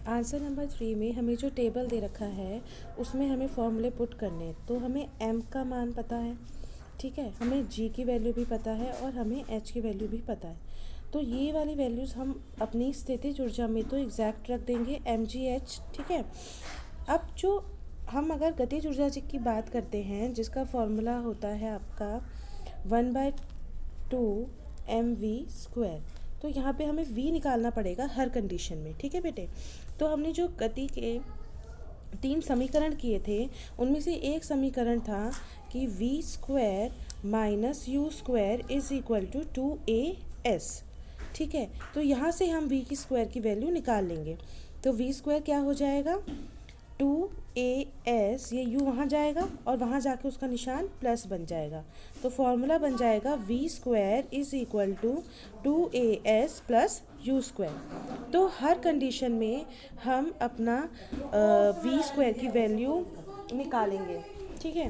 Answer number 3 में हमें जो टेबल दे रखा है उसमें हमें फॉर्मूले पुट करने हैं। तो हमें m का मान पता है, ठीक है, हमें g की वैल्यू भी पता है और हमें h की वैल्यू भी पता है। तो ये वाली वैल्यूज़ हम अपनी स्थितिज ऊर्जा में तो एग्जैक्ट रख देंगे mgh, ठीक है। अब जो हम अगर गतिज ऊर्जा की बात करते हैं जिसका फॉर्मूला होता है आपका 1/2 mv²। तो यहाँ पे हमें v निकालना पड़ेगा हर कंडीशन में, ठीक है बेटे। तो हमने जो गति के 3 समीकरण किए थे उनमें से एक समीकरण था कि v² minus u² is equal to 2as, ठीक है। तो यहाँ से हम v की स्क्वायर की वैल्यू निकाल लेंगे। तो v² क्या हो जाएगा 2as, ये u वहाँ जाएगा और वहाँ जाके उसका निशान प्लस बन जाएगा। तो फॉर्मूला बन जाएगा v² is equal to 2as plus u²। तो हर कंडीशन में हम अपना v² की वैल्यू निकालेंगे, ठीक है।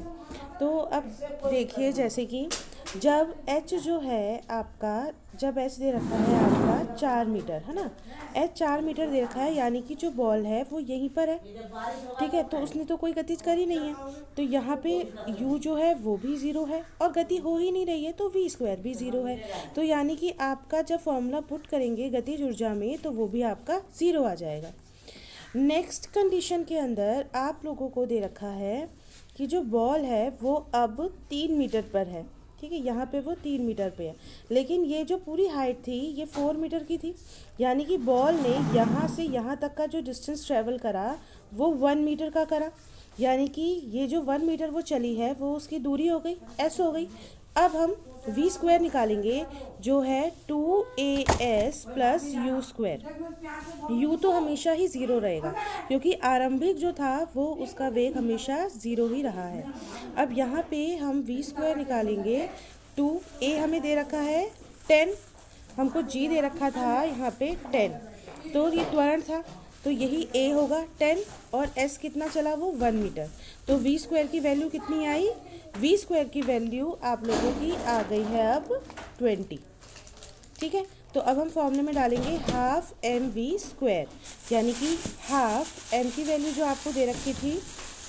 तो अब देखिए जैसे कि जब h जो है आपका, जब h दे रखा है आपका 4 मीटर, है ना, h 4 मीटर दे रखा है, यानी कि जो बॉल है वो यहीं पर है, ठीक है। तो उसने तो कोई गति करी नहीं है, तो यहाँ पे u जो है वो भी ज़ीरो है और गति हो ही नहीं रही है, तो v² भी ज़ीरो है। तो यानी कि आपका जब फॉर्मूला पुट करेंगे गतिज ऊर्जा में तो वो भी आपका ज़ीरो आ जाएगा। नेक्स्ट कंडीशन के अंदर आप लोगों को दे रखा है कि जो बॉल है वो अब 3 मीटर पर है, ठीक है, यहाँ पे वो 3 मीटर पे है, लेकिन ये जो पूरी हाइट थी ये 4 मीटर की थी, यानी कि बॉल ने यहाँ से यहाँ तक का जो डिस्टेंस ट्रेवल करा वो 1 मीटर का करा, यानी कि ये जो 1 मीटर वो चली है वो उसकी दूरी हो गई, s हो गई। अब हम v² निकालेंगे जो है 2as प्लस u²। u तो हमेशा ही ज़ीरो रहेगा क्योंकि आरंभिक जो था वो उसका वेग हमेशा ज़ीरो ही रहा है। अब यहाँ पे हम v² निकालेंगे, 2a हमें दे रखा है 10, हमको g दे रखा था यहाँ पे 10, तो ये त्वरण था तो यही a होगा 10 और s कितना चला वो 1 मीटर। तो v² की वैल्यू कितनी आई, v² की वैल्यू आप लोगों की आ गई है अब 20, ठीक है। तो अब हम फॉर्मूले में डालेंगे हाफ mv², यानी कि हाफ m की वैल्यू जो आपको दे रखी थी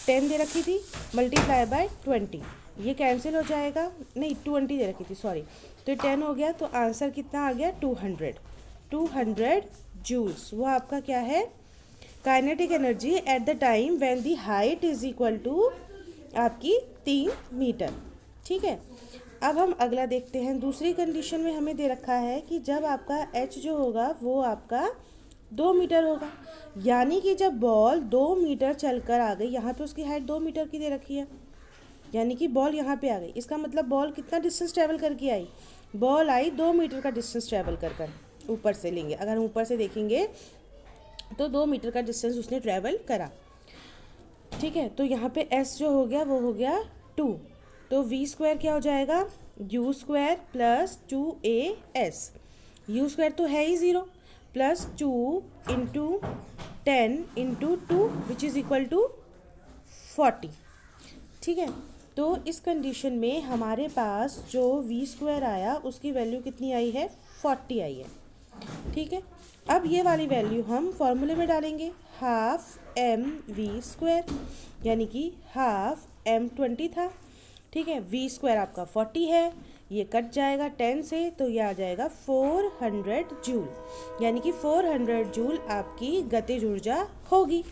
10 दे रखी थी मल्टीप्लाई बाय 20, ये कैंसिल हो जाएगा, नहीं 20 दे रखी थी सॉरी, तो 10 हो गया। तो आंसर कितना आ गया 200 जूल्स। वो आपका क्या है, kinetic energy at the time when the height is equal to आपकी 3 मीटर, ठीक है। अब हम अगला देखते हैं। दूसरी कंडीशन में हमें दे रखा है कि जब आपका h जो होगा वो आपका 2 मीटर होगा, यानी कि जब बॉल 2 मीटर चलकर आ गई, यहाँ पे उसकी हाइट 2 मीटर की दे रखी है, यानी कि बॉल यहाँ पे आ गई, इसका मतलब बॉल कितना डिस्टेंस ट्रैवल करके आई, बॉल आई 2 मीटर का डिस्टेंस ट्रैवल कर ऊपर से लेंगे, अगर हम ऊपर से देखेंगे तो 2 मीटर का डिस्टेंस उसने ट्रैवल करा, ठीक है। तो यहाँ पे s जो हो गया वो हो गया 2, तो v² क्या हो जाएगा u² प्लस 2as, u² तो है ही zero, plus 2 into 10 into 2 which is equal to 40, ठीक है। तो इस कंडीशन में हमारे पास जो v² आया उसकी वैल्यू कितनी आई है 40 आई है, ठीक है। अब ये वाली वैल्यू हम फॉर्मूले में डालेंगे हाफ mv², यानी कि हाफ m20 था, ठीक है, v² आपका 40 है, ये कट जाएगा 10 से तो ये आ जाएगा 400 जूल, यानी कि 400 जूल आपकी गतिज ऊर्जा होगी।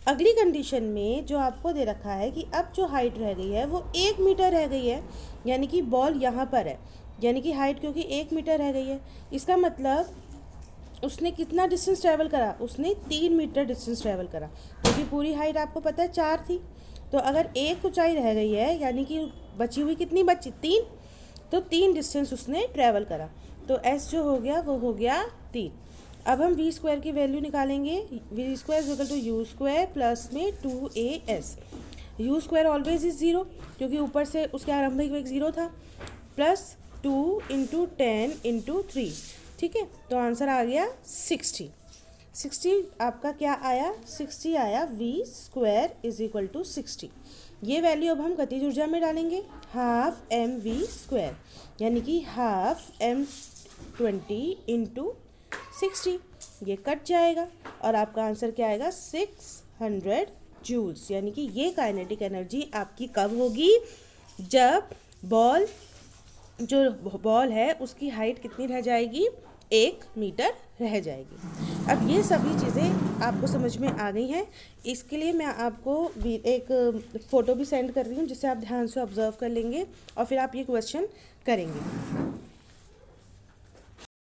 अगली कंडीशन में जो आपको दे रखा है कि अब जो हाइट रह गई है वो 1 मीटर रह गई है, यानी कि बॉल यहाँ पर है, यानी कि हाइट क्योंकि 1 मीटर रह गई है, इसका मतलब उसने कितना डिस्टेंस ट्रैवल करा, उसने 3 मीटर डिस्टेंस ट्रैवल करा, क्योंकि पूरी हाइट आपको पता है 4 थी, तो अगर एक ऊंचाई रह गई है यानी कि बची हुई कितनी बची 3, तो 3 डिस्टेंस उसने ट्रैवल करा, तो s जो हो गया वो हो गया 3। अब हम v² की वैल्यू निकालेंगे, v² is equal to u² plus में 2as, u² always is zero क्योंकि ऊपर से उसके आरंभिक वेग ज़ीरो था, प्लस 2 इंटू 10 इंटू 3, ठीक है। तो आंसर आ गया 60 आपका क्या आया 60 आया, v² इज इक्वल टू 60। ये वैल्यू अब हम गतिज ऊर्जा में डालेंगे हाफ mv², यानी कि हाफ m20 इंटू 60, ये कट जाएगा और आपका आंसर क्या आएगा 600 जूल्स। यानी कि ये काइनेटिक एनर्जी आपकी कब होगी, जब बॉल है उसकी हाइट कितनी रह जाएगी, 1 मीटर रह जाएगी। अब ये सभी चीज़ें आपको समझ में आ गई हैं। इसके लिए मैं आपको एक फ़ोटो भी सेंड कर रही हूँ जिससे आप ध्यान से ऑब्जर्व कर लेंगे और फिर आप ये क्वेश्चन करेंगे।